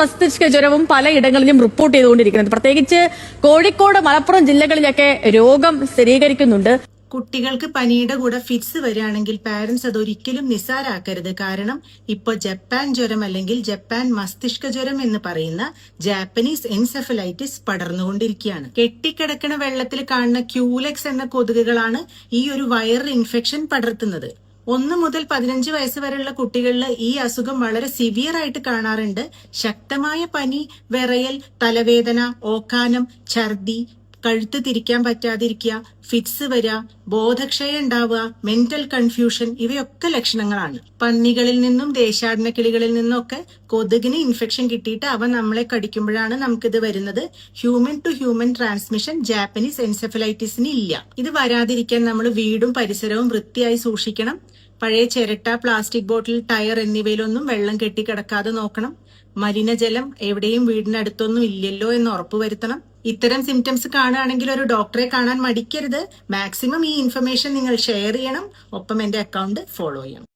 മസ്തിഷ്ക ജ്വരവും പലയിടങ്ങളിലും റിപ്പോർട്ട് ചെയ്തുകൊണ്ടിരിക്കുന്നത്. പ്രത്യേകിച്ച് കോഴിക്കോട്, മലപ്പുറം ജില്ലകളിലൊക്കെ രോഗം സ്ഥിരീകരിക്കുന്നുണ്ട്. കുട്ടികൾക്ക് പനിയുടെ കൂടെ ഫിറ്റ്സ് വരികയാണെങ്കിൽ പാരന്റ്സ് അതൊരിക്കലും നിസ്സാരാക്കരുത്. കാരണം ഇപ്പോൾ ജപ്പാൻ ജ്വരം അല്ലെങ്കിൽ ജപ്പാൻ മസ്തിഷ്ക ജ്വരം എന്ന് പറയുന്ന ജാപ്പനീസ് എൻസെഫലൈറ്റിസ് പടർന്നുകൊണ്ടിരിക്കുകയാണ്. കെട്ടിക്കിടക്കണ വെള്ളത്തിൽ കാണുന്ന ക്യൂലെക്സ് എന്ന കൊതുകുകളാണ് ഈ ഒരു വൈറൽ ഇൻഫെക്ഷൻ പടർത്തുന്നത്. 1 മുതൽ 15 വയസ്സ് വരെയുള്ള കുട്ടികളിൽ ഈ അസുഖം വളരെ സിവിയർ ആയിട്ട് കാണാറുണ്ട്. ശക്തമായ പനി, വിറയൽ, തലവേദന, ഓക്കാനം, ഛർദി, കഴുത്ത് തിരിക്കാൻ പറ്റാതിരിക്കുക, ഫിറ്റ്സ് വരിക, ബോധക്ഷയം ഉണ്ടാവുക, മെന്റൽ കൺഫ്യൂഷൻ, ഇവയൊക്കെ ലക്ഷണങ്ങളാണ്. പന്നികളിൽ നിന്നും ദേശാടന കിളികളിൽ നിന്നൊക്കെ കൊതുകിന് ഇൻഫെക്ഷൻ കിട്ടിയിട്ട് അവ നമ്മളെ കടിക്കുമ്പോഴാണ് നമുക്കിത് വരുന്നത്. Human to human transmission Japanese എൻസെഫലൈറ്റിസിന് ഇല്ല. ഇത് വരാതിരിക്കാൻ നമ്മൾ വീടും പരിസരവും വൃത്തിയായി സൂക്ഷിക്കണം. പഴയ ചിരട്ട, പ്ലാസ്റ്റിക് ബോട്ടിൽ, ടയർ എന്നിവയിലൊന്നും വെള്ളം കെട്ടിക്കിടക്കാതെ നോക്കണം. മലിനജലം എവിടെയും വീടിനടുത്തൊന്നും ഇല്ലല്ലോ എന്ന് ഉറപ്പുവരുത്തണം. ഇത്തരം സിംറ്റംസ് കാണുകയാണെങ്കിൽ ഒരു ഡോക്ടറെ കാണാൻ മടിക്കരുത്. മാക്സിമം ഈ ഇൻഫർമേഷൻ നിങ്ങൾ ഷെയർ ചെയ്യണം. ഒപ്പം എന്റെ അക്കൗണ്ട് ഫോളോ ചെയ്യണം.